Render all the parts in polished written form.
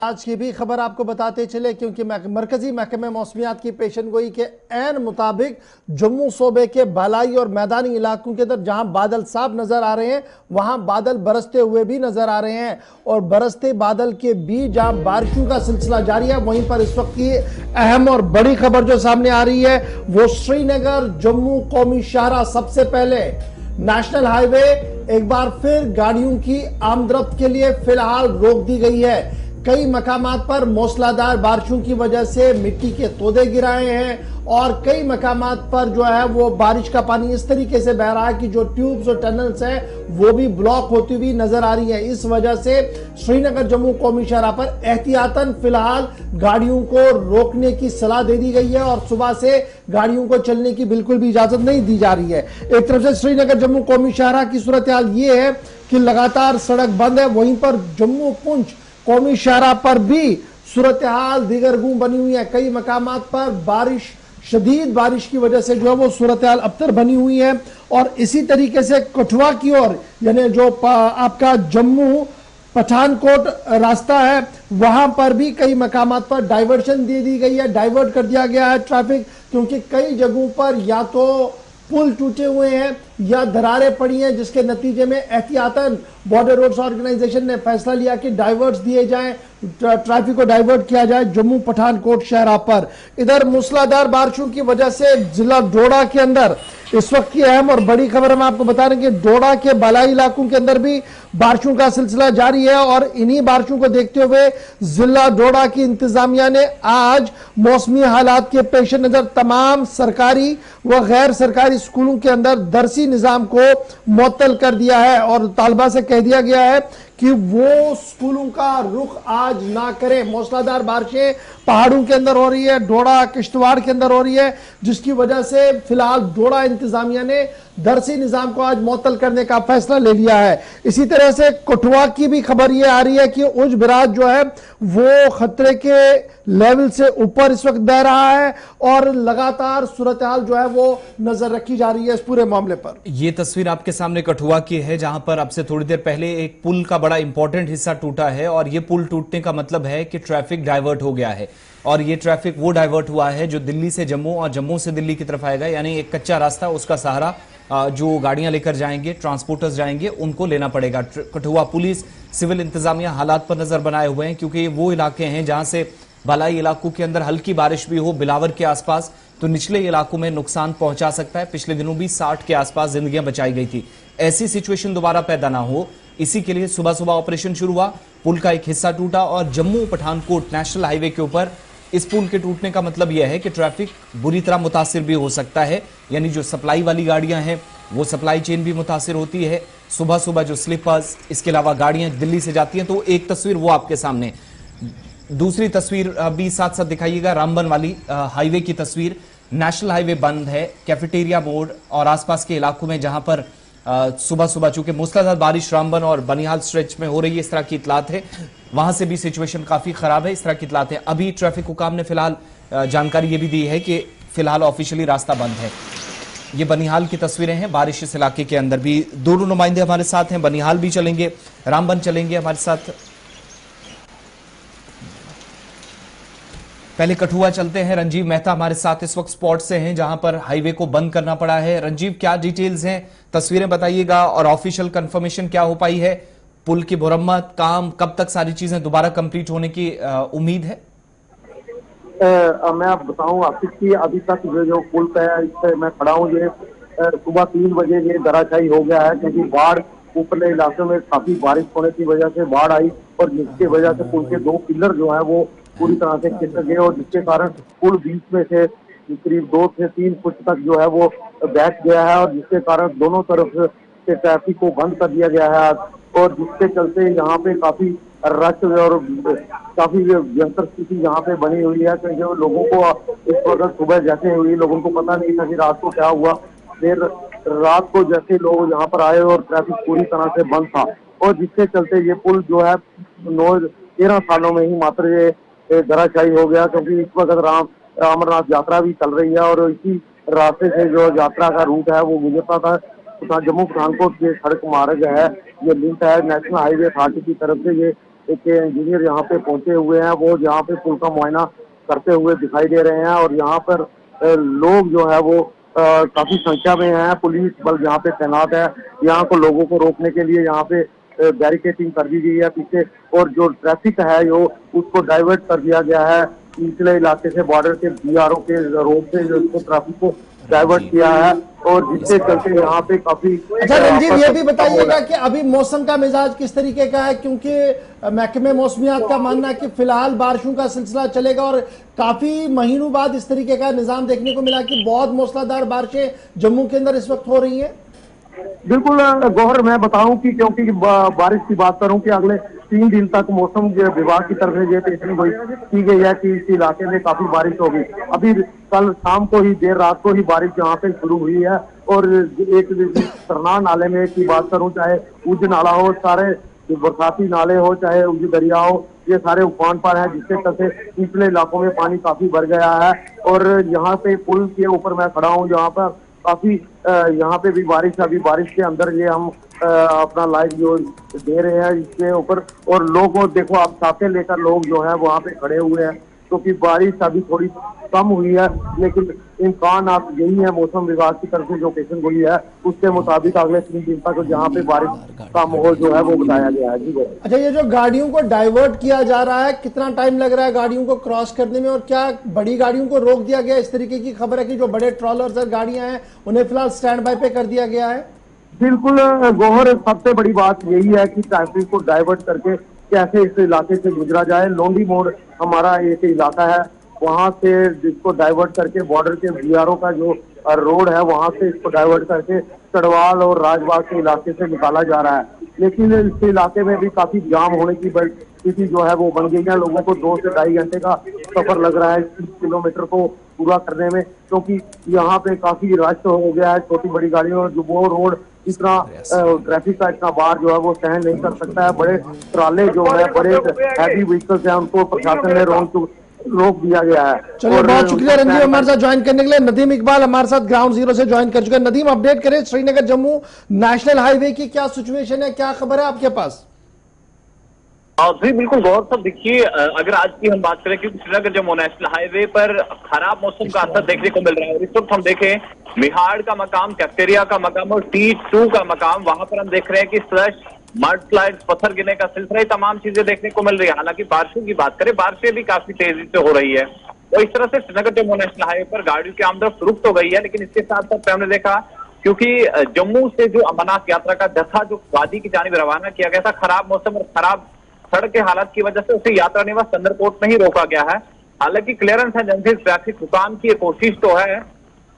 आज की भी खबर आपको बताते चले, क्योंकि मरकजी महकमे मौसमियात की पेशनगोई के ऐन मुताबिक जम्मू सूबे के बालाई और मैदानी इलाकों के अंदर जहां बादल साफ नजर आ रहे हैं वहां बादल बरसते हुए भी नजर आ रहे हैं। और बरसते बादल के बीच जहां बारिशों का सिलसिला जारी है, वहीं पर इस वक्त की अहम और बड़ी खबर जो सामने आ रही है वो श्रीनगर जम्मू कौमी शाहरा सबसे पहले नेशनल हाईवे एक बार फिर गाड़ियों की आमदरफ्त के लिए फिलहाल रोक दी गई है। कई मकामात पर मूसलाधार बारिशों की वजह से मिट्टी के तोदे गिराए हैं और कई मकामात पर जो है वो बारिश का पानी इस तरीके से बह रहा है कि जो ट्यूब्स और टनल्स हैं वो भी ब्लॉक होती हुई नजर आ रही है। इस वजह से श्रीनगर जम्मू कौमी शाहरा पर एहतियातन फिलहाल गाड़ियों को रोकने की सलाह दे दी गई है और सुबह से गाड़ियों को चलने की बिल्कुल भी इजाजत नहीं दी जा रही है। एक तरफ से श्रीनगर जम्मू कौमी शाहरा की सूरत हाल ये है कि लगातार सड़क बंद है, वहीं पर जम्मू पुंछ कौमी शाहरा पर भी सूरत हाल दिगरगूं बनी हुई है। कई मकामात पर शदीद बारिश की वजह से जो है वो सूरत हाल अबतर बनी हुई है। और इसी तरीके से कठुआ की ओर यानी जो आपका जम्मू पठानकोट रास्ता है वहां पर भी कई मकामात पर डाइवर्शन दे दी गई है, डाइवर्ट कर दिया गया है ट्रैफिक, क्योंकि कई जगहों पर या तो पुल टूटे हुए हैं या दरारें पड़ी हैं, जिसके नतीजे में एहतियातन बॉर्डर रोड्स ऑर्गेनाइजेशन ने फैसला लिया कि डाइवर्ट्स दिए जाएं, ट्रैफिक को डाइवर्ट किया जाए जम्मू पठानकोट शहरा पर। इधर मूसलाधार बारिशों की वजह से जिला डोडा के अंदर इस वक्त की अहम और बड़ी खबर हम आपको बता रहे हैं कि डोडा के बालाई इलाकों के अंदर भी बारिशों का सिलसिला जारी है। और इन्हीं बारिशों को देखते हुए जिला डोडा की इंतजामिया ने आज मौसमी हालात के पेश नजर तमाम सरकारी व गैर सरकारी स्कूलों के अंदर दरसी निजाम को मुअत्तल कर दिया है और तालबा से कह दिया गया है कि वो स्कूलों का रुख आज ना करें। मूसलाधार बारिशें पहाड़ों के अंदर हो रही है, डोडा किश्तवाड़ के अंदर हो रही है, जिसकी वजह से फिलहाल डोडा इंतजामिया ने दरसी निजाम को आज मुअत्तल करने का फैसला ले लिया है। इसी तरह से कठुआ की भी खबर यह आ रही है कि उज बिराज जो है वो खतरे के लेवल से ऊपर इस वक्त बह रहा है और लगातार सूरत हाल जो है वो नजर रखी जा रही है इस पूरे मामले पर। ये तस्वीर आपके सामने कठुआ की है, जहां पर अब से थोड़ी देर पहले एक पुल का बड़ा इंपॉर्टेंट हिस्सा टूटा है और ये पुल टूटने का मतलब है कि ट्रैफिक डाइवर्ट हो गया है। और ये ट्रैफिक वो डाइवर्ट हुआ है जो दिल्ली से जम्मू और जम्मू से दिल्ली की तरफ आएगा, यानी एक कच्चा रास्ता, उसका सहारा जो गाड़ियां लेकर जाएंगे, ट्रांसपोर्टर्स जाएंगे, उनको लेना पड़ेगा। कठुआ पुलिस, सिविल इंतजामिया हालात पर नजर बनाए हुए हैं, क्योंकि वो इलाके हैं जहां से बालाई इलाकों के अंदर हल्की बारिश भी हो बिलावर के आसपास तो निचले इलाकों में नुकसान पहुंचा सकता है। पिछले दिनों भी 60 के आसपास जिंदगियां बचाई गई थी। ऐसी सिचुएशन दोबारा पैदा ना हो, इसी के लिए सुबह सुबह ऑपरेशन शुरू हुआ। पुल का एक हिस्सा टूटा और जम्मू पठानकोट नेशनल हाईवे के ऊपर इस पुल के टूटने का मतलब यह है कि ट्रैफिक बुरी तरह मुतासिर भी हो सकता है, यानी जो सप्लाई वाली गाड़ियां हैं वो सप्लाई चेन भी मुतासिर होती है। सुबह सुबह जो स्लीपर्स, इसके अलावा गाड़ियां दिल्ली से जाती हैं, तो एक तस्वीर वो आपके सामने। दूसरी तस्वीर भी साथ साथ दिखाइएगा, रामबन वाली हाईवे की तस्वीर। नेशनल हाईवे बंद है, कैफेटेरिया मोड़ और आसपास के इलाकों में जहां पर सुबह सुबह चूंकि मूसलाधार बारिश रामबन और बनिहाल स्ट्रेच में हो रही है, इस तरह की इतलात है, वहां से भी सिचुएशन काफी खराब है, इस तरह की इतलात है। अभी ट्रैफिक हुकाम ने फिलहाल जानकारी ये भी दी है कि फिलहाल ऑफिशियली रास्ता बंद है। ये बनिहाल की तस्वीरें हैं, बारिश इस इलाके के अंदर भी। दोनों नुमाइंदे हमारे साथ हैं, बनिहाल भी चलेंगे, रामबन चलेंगे हमारे साथ। पहले कठुआ चलते हैं, रंजीव मेहता हमारे साथ इस वक्त स्पॉट से हैं जहां पर हाईवे को बंद करना पड़ा है। रंजीव, क्या डिटेल्स हैं, तस्वीरें बताइएगा और ऑफिशियल कंफर्मेशन क्या हो पाई है? पुल की मुरम्मत काम कब तक सारी चीजें दोबारा कंप्लीट होने की उम्मीद है? मैं आप बताऊं आसिफ की अभी तक जो पुल पे है इस पे मैं खड़ा हूँ, ये सुबह 3 बजे ये दराशाई हो गया है, क्योंकि बाढ़ ऊपरले इलाके में काफी बारिश होने की वजह से बाढ़ आई और जिसकी वजह से पुल के 2 पिलर जो है वो पूरी तरह से खिसक गए और जिसके कारण पुल बीच में से करीब 2 से 3 फुट तक जो है वो बैठ गया है और जिसके कारण दोनों तरफ से ट्रैफिक को बंद कर दिया गया है और जिसके चलते यहाँ पे काफी रश और काफी भयंकर स्थिति यहाँ पे बनी हुई है, क्योंकि लोगों को इस वक्त सुबह जैसे हुई लोगों को पता नहीं था कि रात को क्या हुआ। देर रात को जैसे लोग यहाँ पर आए और ट्रैफिक पूरी तरह से बंद था और जिसके चलते ये पुल जो है 13 सालों में ही मात्र ये धराशायी हो गया, क्योंकि इस वक्त अमरनाथ यात्रा भी चल रही है और इसी रास्ते से जो यात्रा का रूट है वो गुजरता था जम्मू पठानकोट के सड़क मार्ग है, ये लिंक है नेशनल हाईवे 60 की तरफ से, ये के इंजीनियर यहाँ पे पहुंचे हुए हैं, वो यहाँ पे पुल का मुआयना करते हुए दिखाई दे रहे हैं। और यहाँ पर लोग जो है वो काफी संख्या में हैं, पुलिस बल यहाँ पे तैनात है। यहाँ को लोगों को रोकने के लिए यहाँ पे बैरिकेटिंग कर दी गई है पीछे, और जो ट्रैफिक है जो उसको डाइवर्ट कर दिया गया है निचले इलाके से, बॉर्डर के बीआरओ के रोड से जो उसको ट्रैफिक को डाइवर्ट किया है, और जिसके चलते यहाँ पे काफी। अच्छा रंजीत, ये भी बताइएगा कि अभी मौसम का मिजाज किस तरीके का है, क्योंकि महकमे मौसमियात का मानना है कि फिलहाल बारिशों का सिलसिला चलेगा और काफी महीनों बाद इस तरीके का निजाम देखने को मिला कि बहुत मूसलाधार बारिशें जम्मू के अंदर इस वक्त हो रही हैं। बिल्कुल गौहर, मैं बताऊं कि क्योंकि बारिश की बात करूं कि अगले 3 दिन तक मौसम विभाग की तरफ से ये पेशेंट की गई है कि इस इलाके में काफी बारिश होगी। अभी कल शाम को ही, देर रात को ही बारिश यहाँ पे शुरू हुई है, और एक सरनार नाले में की बात करूं, चाहे उज नाला हो, सारे बरसाती नाले हो, चाहे उज दरिया हो, ये सारे उफान पर हैं, जिसके चलते निचले इलाकों में पानी काफी भर गया है। और यहाँ पे पुल के ऊपर मैं खड़ा हूँ, जहाँ पर काफी यहाँ पे भी बारिश, अभी बारिश के अंदर ये हम अपना लाइव जो दे रहे हैं इसके ऊपर, और लोगों देखो आप छाते लेकर लोग जो है वहाँ पे खड़े हुए हैं, क्योंकि बारिश अभी थोड़ी कम हुई है, लेकिन इम्कान आप यही है मौसम विभाग की तरफ से जो पेशन गोई है उसके मुताबिक अगले 3 दिन तक जहाँ पे बारिश का माहौल जो है वो बताया गया है। जी अच्छा, ये जो गाड़ियों को डाइवर्ट किया जा रहा है, कितना टाइम लग रहा है गाड़ियों को क्रॉस करने में, और क्या बड़ी गाड़ियों को रोक दिया गया? इस तरीके की खबर है कि जो बड़े ट्रॉलर्स और गाड़ियां हैं उन्हें फिलहाल स्टैंड बाय पे कर दिया गया है। बिल्कुल गौहर, सबसे बड़ी बात यही है कि ट्रैफिक को डाइवर्ट करके कैसे इस इलाके से गुजरा जाए। लोंडी मोड़ हमारा एक इलाका है, वहां से जिसको डाइवर्ट करके बॉर्डर के बीआरओ का जो रोड है वहां से इसको डाइवर्ट करके चढ़वाल और राजबाग के इलाके से निकाला जा रहा है। लेकिन इस इलाके में भी काफी जाम होने की स्थिति जो है वो बन गई है। लोगों को 2 से 2.5 घंटे का सफर लग रहा है 30 किलोमीटर को पूरा करने में, क्योंकि यहाँ पे काफी रश हो गया है छोटी बड़ी गाड़ियों, जो वो रोड इतना ट्रैफिक का इतना बार जो है वो सहन नहीं कर सकता है। बड़े ट्राले जो है, बड़े हैवी व्हीकल्स हैं, उनको प्रशासन ने रोक दिया गया है। चलिए, बहुत शुक्रिया रंजीत हमारे साथ ज्वाइन करने के लिए। नदीम इकबाल हमारे साथ ग्राउंड जीरो से ज्वाइन कर चुके हैं। नदीम, अपडेट करें, श्रीनगर जम्मू नेशनल हाईवे की क्या सिचुएशन है, क्या खबर है आपके पास? जी बिल्कुल गौर साहब, देखिए अगर आज की हम बात करें, क्योंकि श्रीनगर जम्मू नेशनल हाईवे पर खराब मौसम का असर देखने को मिल रहा है। और इस वक्त हम देखें मिहाड़ का मकाम, कैफेटेरिया का मकाम और T2 का मकाम, वहां पर हम देख रहे हैं कि स्लश, मड स्लाइड, पत्थर गिरने का सिलसिला, तमाम चीजें देखने को मिल रही है। हालांकि बारिशों की बात करें, बारिशें भी काफी तेजी से हो रही है, और इस तरह से श्रीनगर जम्मू नेशनल हाईवे पर गाड़ियों की आमद रुक तो गई है। लेकिन इसके साथ साथ हमने देखा, क्योंकि जम्मू से जो अमरनाथ यात्रा का जत्था जो वादी की जानिब रवाना किया गया था, खराब मौसम और खराब सड़क के हालात की वजह से उसे यात्रा निवास चंद्रकोट में ही रोका गया है। हालांकि क्लियरेंस एजेंसी ट्रैफिक हुकाम की कोशिश तो है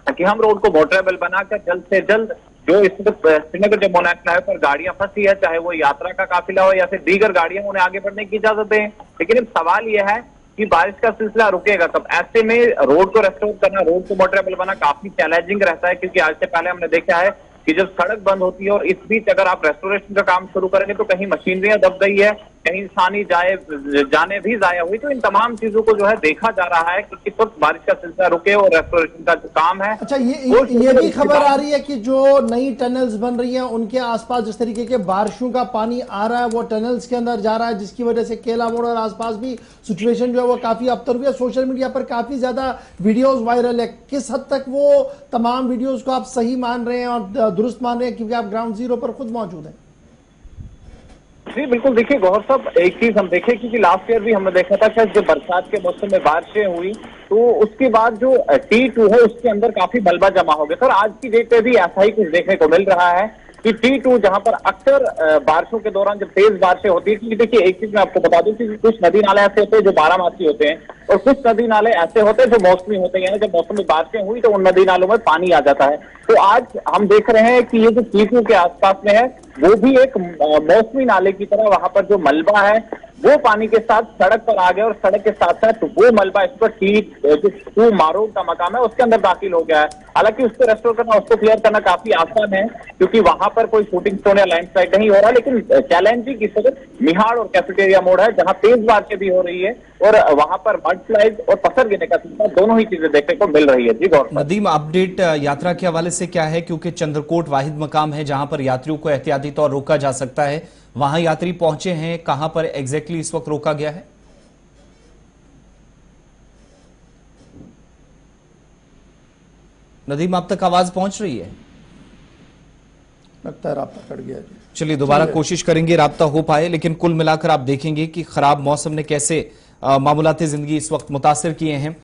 कि हम रोड को मोटरेबल बनाकर जल्द से जल्द जो इस वक्त श्रीनगर जम्मू नेशनल हाईवे पर गाड़ियां फंसी है, चाहे वो यात्रा का काफिला हो या फिर दीगर गाड़ियां, उन्हें आगे बढ़ने की इजाजत दें। लेकिन अब सवाल यह है कि बारिश का सिलसिला रुकेगा कब? ऐसे में रोड को रेस्टोर करना, रोड को मोटरेबल बनाना काफी चैलेंजिंग रहता है, क्योंकि आज से पहले हमने देखा है कि जब सड़क बंद होती है और इस बीच अगर आप रेस्टोरेशन का काम शुरू करेंगे तो कहीं मशीनरियां दब गई है, कहीं इंसानी जाने भी जाया हुई। तो इन तमाम चीजों को जो है देखा जा रहा है कि किस वक्त बारिश का सिलसिला रुके और रेस्टोरेशन का जो काम है। अच्छा, ये भी खबर आ रही है कि जो नई टनल्स बन रही हैं उनके आसपास जिस तरीके के बारिशों का पानी आ रहा है वो टनल्स के अंदर जा रहा है, जिसकी वजह से केला मोड़ और आसपास भी सिचुएशन जो है वो काफी अबतर हुई है। सोशल मीडिया पर काफी ज्यादा वीडियोस वायरल है, किस हद तक वो तमाम वीडियोस को आप सही मान रहे हैं और दुरुस्त मान रहे हैं, क्योंकि आप ग्राउंड जीरो पर खुद मौजूद हैं? जी बिल्कुल, देखिए गौहर साहब, एक चीज हम देखें कि लास्ट ईयर भी हमने देखा था कि जब बरसात के मौसम में बारिशें हुई तो उसके बाद जो T2 है उसके अंदर काफी मलबा जमा हो गया था, और आज की डेट में भी ऐसा ही कुछ देखने को मिल रहा है कि T2 जहां पर अक्सर बारिशों के दौरान जब तेज बारिशें होती है, क्योंकि देखिए एक चीज मैं आपको बता दूं कि कुछ नदी नाले ऐसे होते हैं जो 12 होते हैं, और कुछ नदी नाले ऐसे होते हैं जो मौसमी होते हैं, यानी जब मौसम में बारिशें हुई तो उन नदी नालों में पानी आ जाता है। तो आज हम देख रहे हैं कि ये जो T2 के आसपास में है वो भी एक मौसमी नाले की तरह, वहां पर जो मलबा है वो पानी के साथ सड़क पर आ गया, और सड़क के साथ साथ वो मलबा इस पर T2 मारो का मकाम है उसके अंदर दाखिल हो गया है। हालांकि उसको रेस्टोर करना, उसको क्लियर करना काफी आसान है, क्योंकि वहां पर कोई शूटिंग स्टोन या लैंडस्लाइड नहीं हो रहा। लेकिन चैलेंजिंग इस वक्त मिहाड़ और कैफेटेरिया मोड़ है, जहां तेज बारिशें भी हो रही है और वहां पर मड स्लाइड और पत्थर गिरने का सिलसिला, दोनों ही चीजें देखने को मिल रही है। जी गौर नदीम, अपडेट यात्रा के हवाले से क्या है, क्योंकि चंद्रकोट वाहिद मकाम है जहां पर यात्रियों को एहतियाती तौर रोका जा सकता है, वहां यात्री पहुंचे हैं, कहां पर एग्जैक्टली इस वक्त रोका गया है? नदीम, आप तक आवाज पहुंच रही है? लगता है राब्ता कट गया जी। चलिए दोबारा कोशिश करेंगे राब्ता हो पाए, लेकिन कुल मिलाकर आप देखेंगे कि खराब मौसम ने कैसे मामूलाते जिंदगी इस वक्त मुतासिर किए हैं।